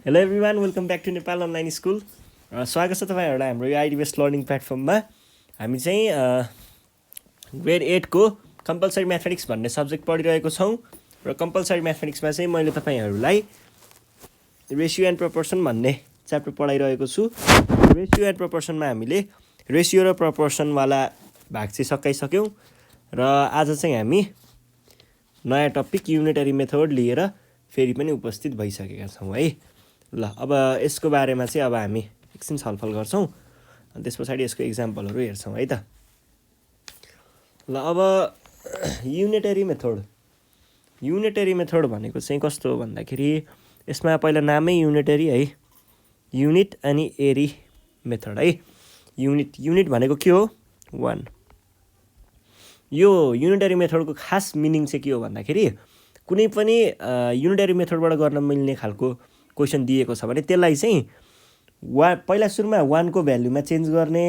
Hello everyone, welcome back to Nepal online school. स्वागत छ तपाईँहरूलाई हाम्रो यो आइडी बेस्ड लर्निङ प्लेटफर्ममा। हामी चाहिँ ग्रेड 8को कम्पलसरी म्याथमेटिक्स भन्ने सब्जेक्ट पढिरहेको छौँ र कम्पलसरी म्याथमेटिक्समा चाहिँ मैले तपाईँहरूलाई रेसियो एन्ड प्रपोर्सन भन्ने च्याप्टर पढाइरहेको छु। रेसियो एन्ड प्रपोर्सनमा हामीले रेसियो र प्रपोर्सनवाला भाग चाहिँ सकाइसक्यौँ र आज चाहिँ हामी नयाँ टपिक युनिटरी मेथड लिएर फेरि पनि उपस्थित भइसकेका छौँ है। ल अब यसको बारेमा चाहिँ अब हामी एकछिन छलफल गर्छौँ अनि त्यस पछाडि यसको इक्जाम्पलहरू हेर्छौँ है त। ल अब युनिटरी मेथड भनेको चाहिँ कस्तो हो भन्दाखेरि यसमा पहिला नामै युनिटरी है, युनिट अनि एरी मेथड है। युनिट भनेको के हो? 1। यो युनिटरी मेथडको खास मिनिङ चाहिँ के हो भन्दाखेरि कुनै पनि युनिटरी मेथडबाट गर्न मिल्ने खालको क्वेसन दिएको छ भने त्यसलाई चाहिँ पहिला सुरुमा 1 को भ्यालुमा चेन्ज गर्ने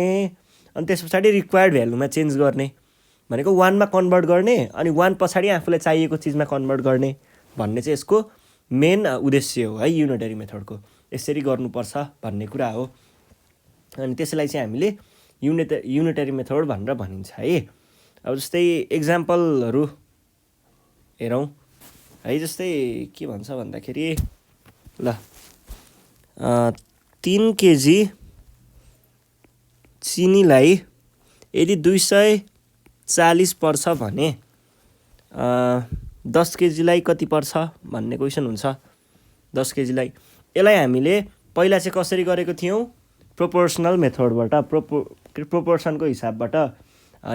अनि त्यस पछाडि रिक्वायर्ड भ्यालुमा चेन्ज गर्ने भनेको 1 मा कन्भर्ट गर्ने अनि 1 पछाडि आफूलाई चाहिएको चिजमा कन्भर्ट गर्ने भन्ने चाहिँ यसको मेन उद्देश्य हो है युनिटरी मेथडको। यसरी गर्नुपर्छ भन्ने कुरा हो अनि त्यसलाई चाहिँ हामीले युनिटरी मेथड भनेर भनिन्छ है। अब जस्तै एक्जाम्पलहरू हेरौँ है। जस्तै के भन्छ भन्दाखेरि ल 3 केजी चिनीलाई यदि 240 पर्छ भने 10 केजीलाई कति पर्छ भन्ने क्वेसन हुन्छ। 10 केजीलाई यसलाई हामीले पहिला चाहिँ कसरी गरेको थियौँ? प्रोपोर्सनल मेथडबाट, प्रोपोर्सनको हिसाबबाट।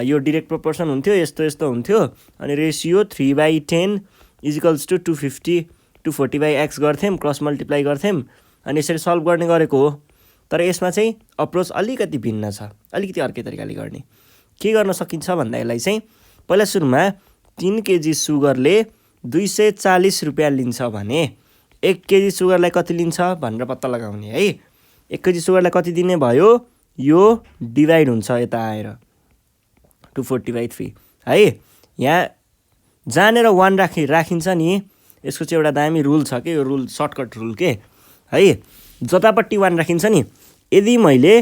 यो डिरेक्ट प्रोपोर्सन हुन्थ्यो, यस्तो हुन्थ्यो अनि रेसियो 3/10 इजिकल्स टु 250 240/x गर्थ्यौँ, क्रस मल्टिप्लाई गर्थ्यौँ अनि यसरी सल्भ गर्ने गरेको हो। तर यसमा चाहिँ अप्रोच अलिकति भिन्न छ, अलिकति अर्कै तरिकाले गर्ने। के गर्न सकिन्छ भन्दा यसलाई चाहिँ पहिला सुरुमा 3 केजी सुगरले 240 रुपियाँ लिन्छ भने 1 केजी सुगरलाई कति लिन्छ भनेर पत्ता लगाउने है। 1 केजी सुगरलाई कति दिने भयो? यो डिभाइड हुन्छ यता आएर 240/3 है। यहाँ जानेर 1 राखिन्छ नि, यसको चाहिँ एउटा दामी रुल छ कि, यो रुल सर्टकट रुल के है। जतापट्टि 1 राखिन्छ नि, यदि मैले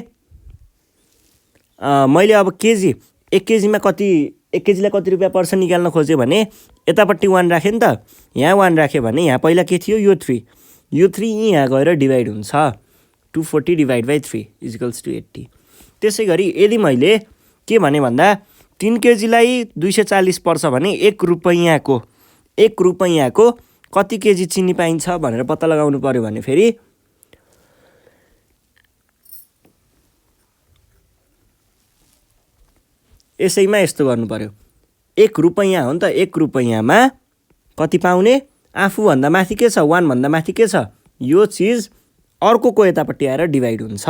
अब केजी 1 केजीमा कति, 1 केजीलाई कति रुपियाँ पर्छ निकाल्न खोज्यो भने यतापट्टि 1 राखेँ नि त। यहाँ 1 राखेँ भने यहाँ पहिला के थियो? यो 3 यहाँ गएर डिभाइड हुन्छ 240/3 इजिकल्स टु 80। त्यसै गरी यदि मैले के भने भन्दा 3 केजीलाई 240 पर्छ भने 1 रुपैयाँको कति केजी चिनी पाइन्छ भनेर पत्ता लगाउनु पर्यो भने फेरि यसैमा यस्तो गर्नु पर्यो। 1 रुपैयाँ हो नि त, 1 रुपैयाँमा कति पाउने? आफूभन्दा माथि के छ? 1 भन्दा माथि के छ? यो चिज अर्को यतापट्टि आएर डिभाइड हुन्छ,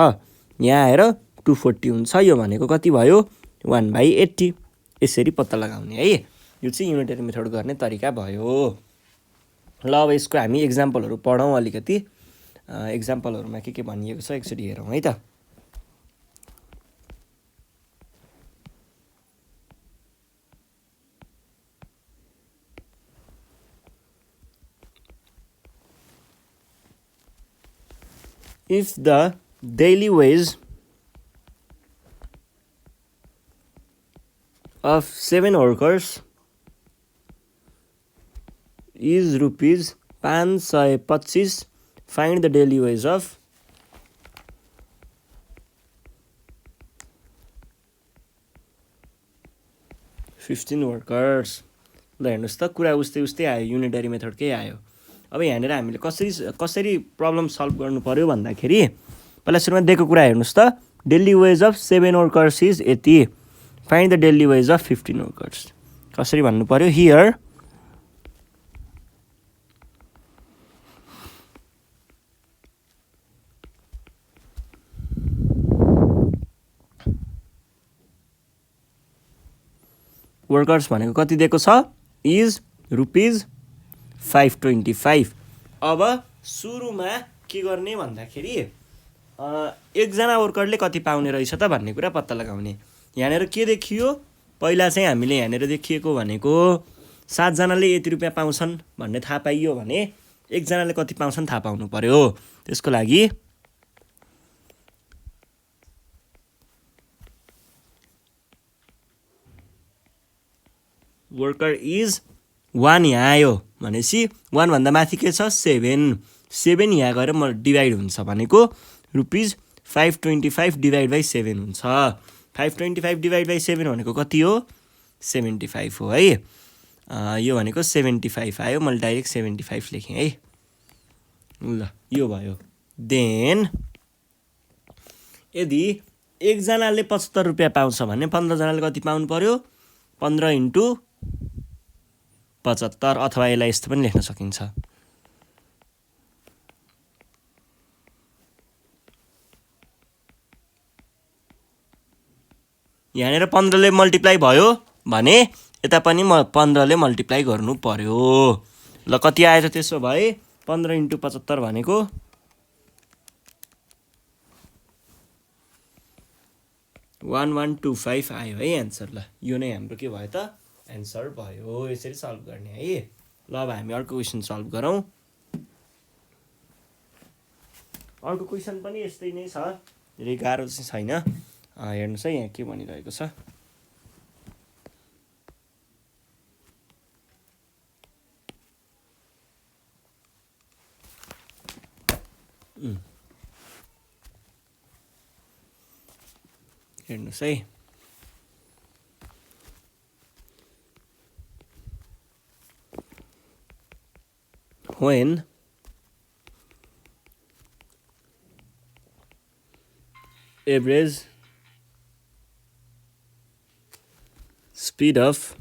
यहाँ आएर 240 हुन्छ। यो भनेको कति भयो? 1/80। यसरी पत्ता लगाउने है। यो चाहिँ युनिटरी मेथड गर्ने तरिका भयो। ल अब यसको हामी एक्जाम्पलहरू पढौँ अलिकति। एक्जाम्पलहरूमा के भनिएको छ एकचोटि हेरौँ है त। If the daily wage of 7 workers is rupees 525, find the daily wage of 15 workers। ल हेर्नुहोस् त, कुरा उस्तै आयो, युनिटरी मेथडकै आयो। अब यहाँनिर हामीले कसरी प्रब्लम सल्भ गर्नु पर्यो भन्दाखेरि पहिला सुरुमा दिएको कुरा हेर्नुहोस् त। Daily wage of 7 workers is यति, find the daily wage of 15 workers. कसरी भन्नु पर्यो? हियर वर्कर्स भनेको कति दिएको छ? Is rupees 525। अब सुरुमा के गर्ने भन्दाखेरि एकजना वर्करले कति पाउने रहेछ त भन्ने कुरा पत्ता लगाउने। यहाँनिर के देखियो? पहिला चाहिँ हामीले यहाँनिर देखिएको भनेको 7 जनाले यति रुपियाँ पाउँछन् भन्ने थाहा पाइयो भने एकजनाले कति पाउँछन् थाहा पाउनु पर्यो। त्यसको लागि वर्कर इज 1 यहाँ आयो भनेपछि 1 भन्दा माथि के छ 7 यहाँ गएर म डिभाइड हुन्छ भनेको ₹525 डिभाइड बाई 7 हुन्छ। 525 डिभाइड बाई 7 भनेको कति हो 75 हो है। यो भनेको 75 आयो, मैले डाइरेक्ट 75 लेखेँ है। ल यो भयो। देन यदि एकजनाले ₹75 पाउँछ भने 15 जनाले कति पाउनु पर्यो 15 इन्टु 75, अथवा यसलाई यस्तो पनि लेख्न सकिन्छ। यहाँनिर 15 ले मल्टिप्लाई भयो भने यता पनि 15 ले मल्टिप्लाई गर्नु पर्यो। ल कति आएछ त्यसो भए 15 इन्टु 75 भनेको 1125 आयो है एन्सर। ल यो नै हाम्रो के भयो त एन्सर भयो। यसरी सल्भ गर्ने है। ल अब हामी अर्को क्वेसन सल्भ गरौँ। अर्को क्वेसन पनि यस्तै नै छ, धेरै गाह्रो चाहिँ छैन। हेर्नुहोस् है यहाँ के भनिरहेको छ। हेर्नुहोस् है, when average speed of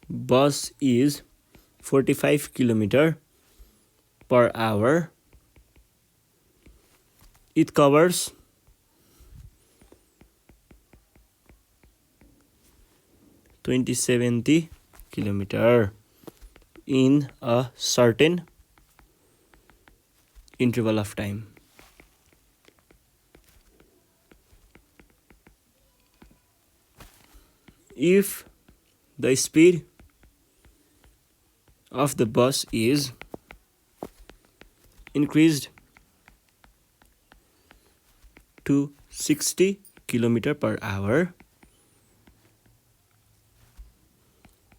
bus is 45 km/h, it covers 2070 km in a certain interval of time. If the speed of the bus is increased to 60 km/h,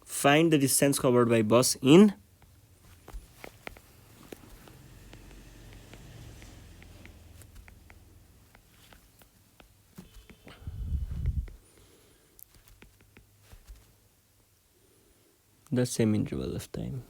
find the distance covered by bus in the same interval of time.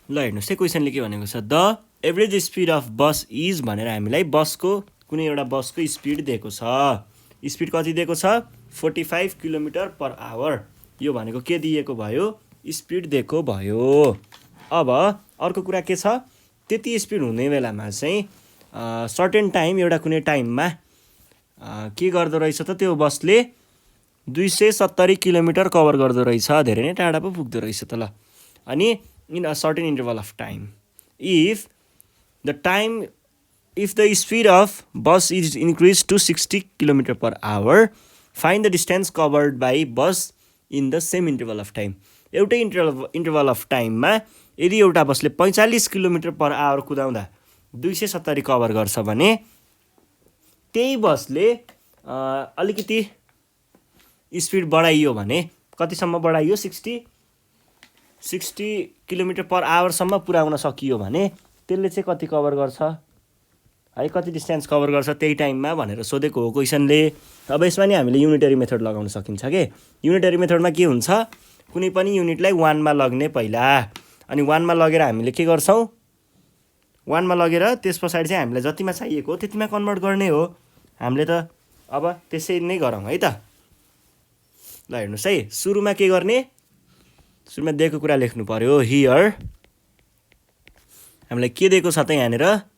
ल हेर्नुहोस् है क्वेसनले के भनेको छ, the average speed of bus is भनेर हामीलाई बसको कुनै एउटा बसको स्पिड दिएको छ। स्पिड कति दिएको छ 45 km/h। यो भनेको के दिएको भयो स्पिड दिएको भयो। अब अर्को कुरा के छ, त्यति स्पिड हुने बेलामा चाहिँ सर्टेन टाइम एउटा कुनै टाइममा के गर्दो रहेछ त त्यो बसले 270 किलोमिटर कभर गर्दो रहेछ, धेरै नै टाढा पो पुग्दो रहेछ त। ल अनि in a certain interval of time, if the speed of bus is increased to 60 km/h, find the distance covered by bus in the same interval of time. एउटै इन्टरभल अफ टाइममा यदि एउटा बसले 45 km/h कुदाउँदा 270 कभर गर्छ भने त्यही बसले अलिकति स्पिड बढाइयो भने कतिसम्म बढाइयो 60 km/h सम्म पुर्याउन सकियो भने त्यसले चाहिँ कति कभर गर्छ है, कति डिस्टेन्स कभर गर्छ त्यही टाइममा भनेर सोधेको हो क्वेसनले। अब यसमा नि हामीले युनिटरी मेथड लगाउन सकिन्छ के। युनिटरी मेथडमा के हुन्छ, कुनै पनि युनिटलाई 1 मा लग्ने पहिला, अनि 1 मा लगेर हामीले के गर्छौँ 1 मा लगेर त्यस पछाडि चाहिँ हामीलाई जतिमा चाहिएको हो त्यतिमा कन्भर्ट गर्ने हो। हामीले त अब त्यसै नै गरौँ है त। ल हेर्नुहोस् है, सुरुमा के गर्ने, सुरुमा दिएको कुरा लेख्नु पर्यो। हियर हामीलाई के दिएको छ त यहाँनिर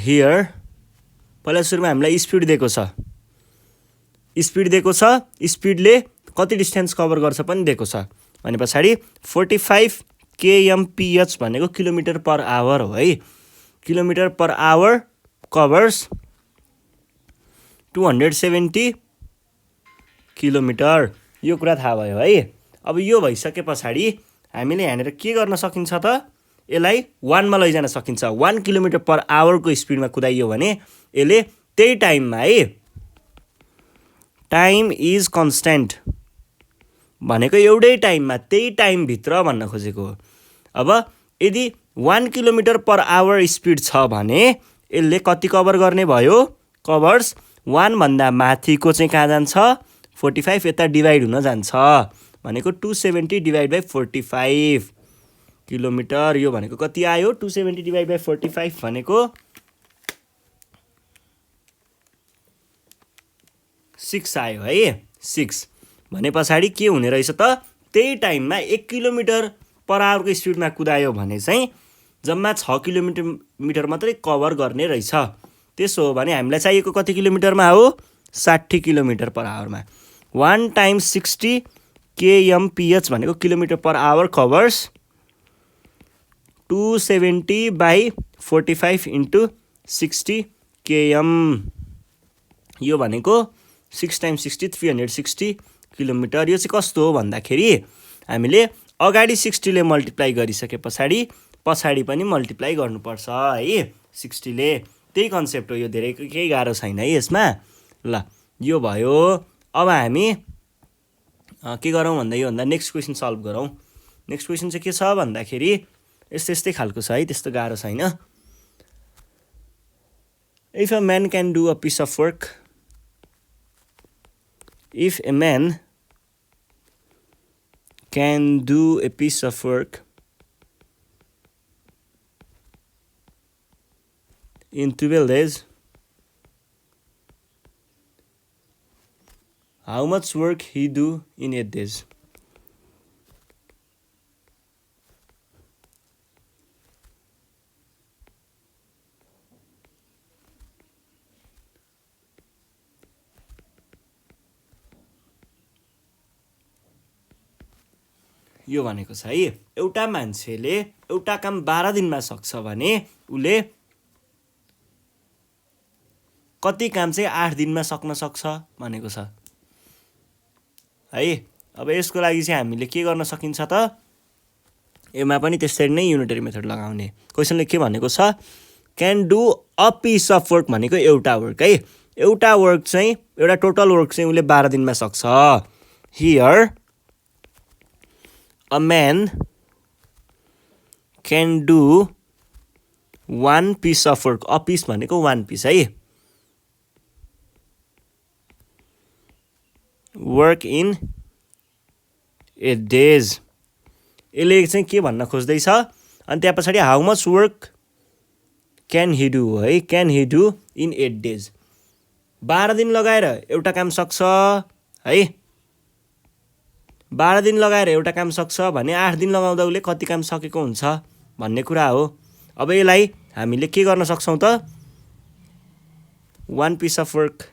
हियर पहिला सुरुमा हामीलाई स्पिड दिएको छ स्पिड दिएको छ, स्पिडले कति डिस्टेन्स कभर गर्छ पनि दिएको छ भने पछाडि 45 kmph भनेको किलोमिटर पर आवर हो है। Kilometre per hour covers 270 kilometre, यो कुरा थाहा भयो है। अब यो भइसके पछाडि हामीले यहाँनिर के गर्न सकिन्छ त, यसलाई 1 मा लैजान सकिन्छ। 1 किलोमिटर पर आवरको स्पिडमा कुदाइयो भने यसले त्यही टाइममा है, टाइम इज कन्स्ट्यान्ट भनेको एउटै टाइममा त्यही टाइमभित्र भन्न खोजेको हो। अब यदि 1 किलोमिटर पर आवर स्पिड छ भने यसले कति कभर गर्ने भयो, कभर्स 1 भन्दा माथिको चाहिँ कहाँ जान्छ 45, यता डिभाइड हुन जान्छ भनेको 270 डिभाइड बाई 45 किलोमिटर। यो भनेको कति आयो, 270 डिभाइड बाई 45 भनेको 6 आयो है। 6 भने पछाडि के हुने रहेछ त, त्यही टाइममा 1 किलोमिटर पर आवरको स्पिडमा कुदायो भने चाहिँ जम्मा 6 किलोमिटर मात्रै कभर गर्ने रहेछ। त्यसो हो भने हामीलाई चाहिएको कति किलोमिटरमा हो, 60 किलोमिटर पर आवरमा। 1 टाइम्स 60 kmph भनेको kilometre per hour covers 270 by 45 into 60 km। यो भनेको 6 टाइम्स 60 360 किलोमिटर। यो चाहिँ कस्तो हो भन्दाखेरि हामीले अगाडि 60 ले मल्टिप्लाई गरिसके पछाडि पछाडि पनि मल्टिप्लाई गर्नुपर्छ है 60 ले। त्यही कन्सेप्ट हो यो, धेरै केही गाह्रो छैन है यसमा। ल यो भयो। अब हामी के गरौँ भन्दा योभन्दा नेक्स्ट क्वेसन सल्भ गरौँ। नेक्स्ट क्वेसन चाहिँ के छ भन्दाखेरि यस्तै खालको छ है, त्यस्तो गाह्रो छैन। If a man can do a piece of work, if a man can do a piece of work in 12 days, how much work he do in 8 days? यो भनेको छ है, एउटा मान्छेले एउटा काम 12 दिनमा सक्छ भने उले कति काम चाहिँ 8 दिनमा सक्न सक्छ भनेको छ है। अब यसको लागि चाहिँ हामीले के गर्न सकिन्छ त, यसमा पनि त्यसरी नै युनिटरी मेथड लगाउने। क्वेसनले के भनेको छ, can do a piece of work भनेको एउटा वर्क है, एउटा वर्क चाहिँ एउटा टोटल वर्क चाहिँ उले 12 दिनमा सक्छ। Here a man can do one piece of work, a piece भनेको one piece है, work in 8 days। यसले चाहिँ के भन्न खोज्दैछ, अनि त्यहाँ पछाडि how much work can he do है, can he do in 8 days। 12 दिन लगाएर एउटा काम सक्छ है, 12 दिन लगाएर एउटा काम सक्छ भने 8 दिन लगाउँदा उसले कति काम सकेको हुन्छ भन्ने कुरा हो। अब यसलाई हामीले के गर्न सक्छौँ त, 1 पिस अफ वर्क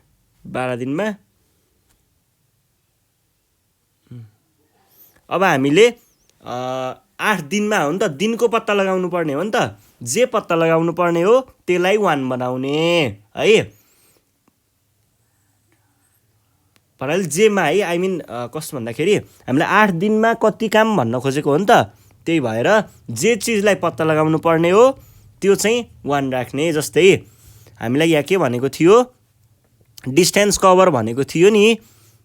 12 दिनमा। अब हामीले 8 दिनमा हो नि त, दिनको पत्ता लगाउनु पर्ने हो नि त, जे पत्ता लगाउनु पर्ने हो त्यसलाई 1 बनाउने है। भनाले जेमा है, आई मिन कस्तो भन्दाखेरि हामीलाई 8 दिनमा कति काम भन्न खोजेको हो नि त, त्यही भएर जे चिजलाई पत्ता लगाउनु पर्ने हो त्यो चाहिँ 1 राख्ने। जस्तै हामीलाई यहाँ के भनेको थियो, डिस्टेन्स कभर भनेको थियो नि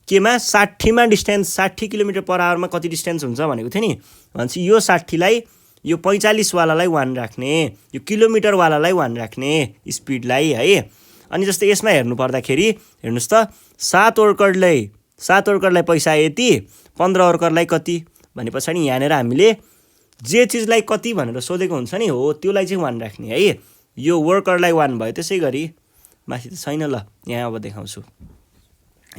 केमा, 60 मा डिस्टेन्स 60 किलोमिटर पर आवरमा कति डिस्टेन्स हुन्छ भनेको थियो नि। भनेपछि यो 60 लाई यो 45 वालालाई 1 राख्ने, यो किलोमिटर वालालाई 1 राख्ने स्पिडलाई है। अनि जस्तै यसमा हेर्नु पर्दाखेरि हेर्नुस् त, 7 वर्करलाई पैसा यति, 15 वर्करलाई कति भने पछाडि यहाँनिर हामीले जे चिजलाई कति भनेर सोधेको हुन्छ नि हो त्योलाई चाहिँ 1 राख्ने है। यो वर्करलाई 1 भयो, त्यसै गरी माथि त छैन, ल यहाँ अब देखाउँछु।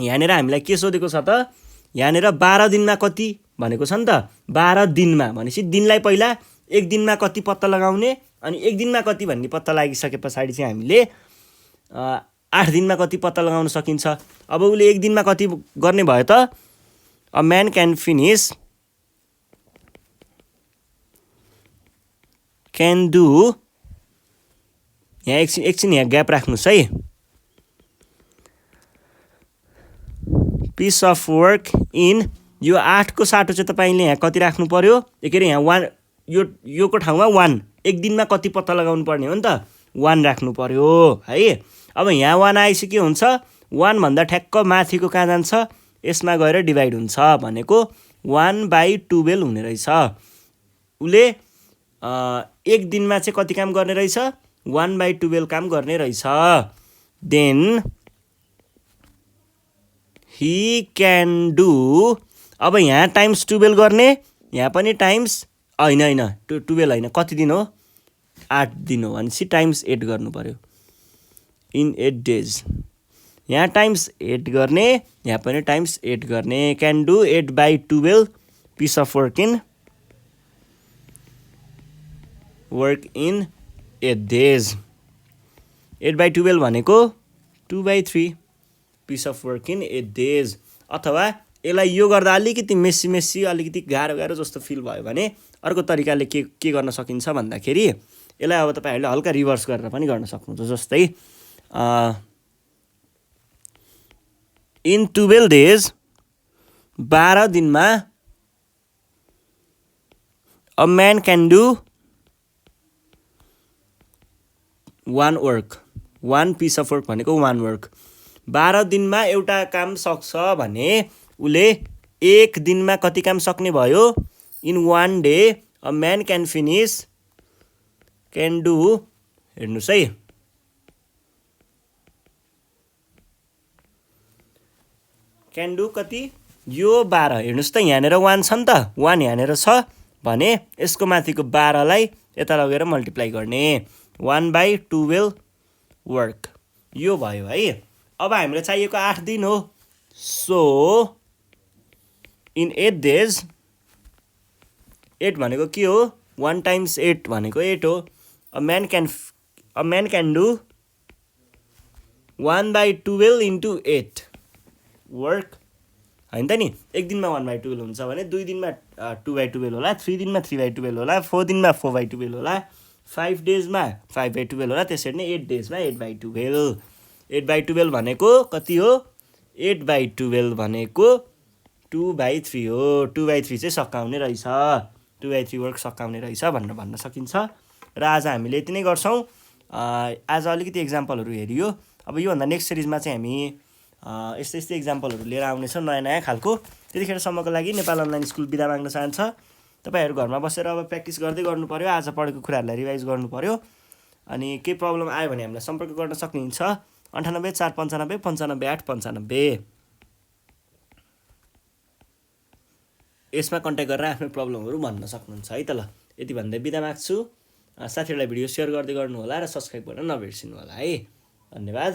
यहाँनिर हामीलाई के सोधेको छ त, यहाँनिर 12 दिनमा कति भनेको छ नि त, 12 दिनमा भनेपछि दिनलाई पहिला 1 दिनमा कति पत्ता लगाउने, अनि 1 दिनमा कति भन्ने पत्ता लागिसके पछाडि चाहिँ हामीले 8 दिनमा कति पत्ता लगाउन सकिन्छ। अब उसले 1 दिनमा कति गर्ने भयो त, a man can finish can do, यहाँ एकछिन यहाँ ग्याप राख्नुहोस् है, पिस अफ वर्क इन, यो 8 को साटो चाहिँ तपाईँले यहाँ कति राख्नु पर्यो, के अरे यहाँ 1, यो को ठाउँमा 1, 1 दिनमा कति पत्ता लगाउनु पर्ने हो नि त, 1 राख्नु पर्यो है। अब यहाँ 1 आएपछि के हुन्छ, 1 भन्दा ठ्याक्क माथिको कहाँ जान्छ, यसमा गएर डिभाइड हुन्छ भनेको 1/12 हुने रहेछ। उसले 1 दिनमा चाहिँ कति काम गर्ने रहेछ, 1/12 काम गर्ने रहेछ। देन ही क्यान डु, अब यहाँ टाइम्स 12 गर्ने, यहाँ पनि टाइम्स होइन 12 होइन, कति दिन हो, 8 दिन हो भनेपछि टाइम्स 8 गर्नु पर्यो, इन 8 डेज। यहाँ टाइम्स 8 गर्ने, यहाँ पनि टाइम्स 8 गर्ने। Can do 8/12 piece of work in 8 days. 8/12 भनेको 2/3 piece of work in 8 days. अथवा यसलाई यो गर्दा अलिकति मेस्सी अलिकति गाह्रो जस्तो फिल भयो भने अर्को तरिकाले के गर्न सकिन्छ भन्दाखेरि, यसलाई अब तपाईँहरूले हल्का रिभर्स गरेर पनि गर्न सक्नुहुन्छ। जस्तै इन 12 डेज, 12 दिनमा a man can do 1 work, 1 piece of work भनेको 1 वर्क। 12 दिनमा एउटा काम सक्छ भने उसले 1 दिनमा कति काम सक्ने भयो, in 1 day a man can finish, can do, हेर्नुहोस् है, क्यान डु कति, यो 12, हेर्नुहोस् त यहाँनिर 1 छ नि त, 1 यहाँनिर छ भने यसको माथिको 12 लाई यता लगेर मल्टिप्लाई गर्ने, 1/12 वर्क, यो भयो है। अब हामीलाई चाहिएको 8 दिन हो, सो इन 8 डेज, 8 भनेको के हो, 1 टाइम्स 8 भनेको 8 हो। A man can do 1/12 into 8 work, होइन त नि। 1 दिनमा 1/12 हुन्छ भने 2 दिनमा 2/12 होला, 3 दिनमा 3/12 होला, 4 दिनमा 4/12 होला, 5 डेजमा 5/12 होला, त्यसरी नै 8 डेजमा 8/12। 8/12 भनेको कति हो, 8/12 भनेको 2/3 हो। 2/3 चाहिँ सकाउने रहेछ, 2/3 वर्क सकाउने रहेछ भनेर भन्न सकिन्छ। र आज हामीले यति नै गर्छौँ। आज अलिकति इक्जाम्पलहरू हेरियो। अब योभन्दा नेक्स्ट सिरिजमा चाहिँ हामी यस्तै इक्जाम्पलहरू लिएर आउनेछौँ नयाँ खालको। त्यतिखेरसम्मको लागि नेपाल अनलाइन स्कुल बिदा माग्न चाहन्छ। तपाईँहरू घरमा बसेर अब प्र्याक्टिस गर्दै गर्नु पर्यो, आज पढेको कुराहरूलाई रिभाइज गर्नु पर्यो। अनि केही प्रब्लम आयो भने हामीलाई सम्पर्क गर्न सक्नुहुन्छ 98 495 95 8 95। यसमा कन्ट्याक्ट गरेर आफ्नो प्रब्लमहरू भन्न सक्नुहुन्छ है त। ल यति भन्दै बिदा माग्छु। साथीहरूलाई भिडियो सेयर गर्दै गर्नु होला र सब्सक्राइब गर्न नबिर्सिनु होला है। धन्यवाद।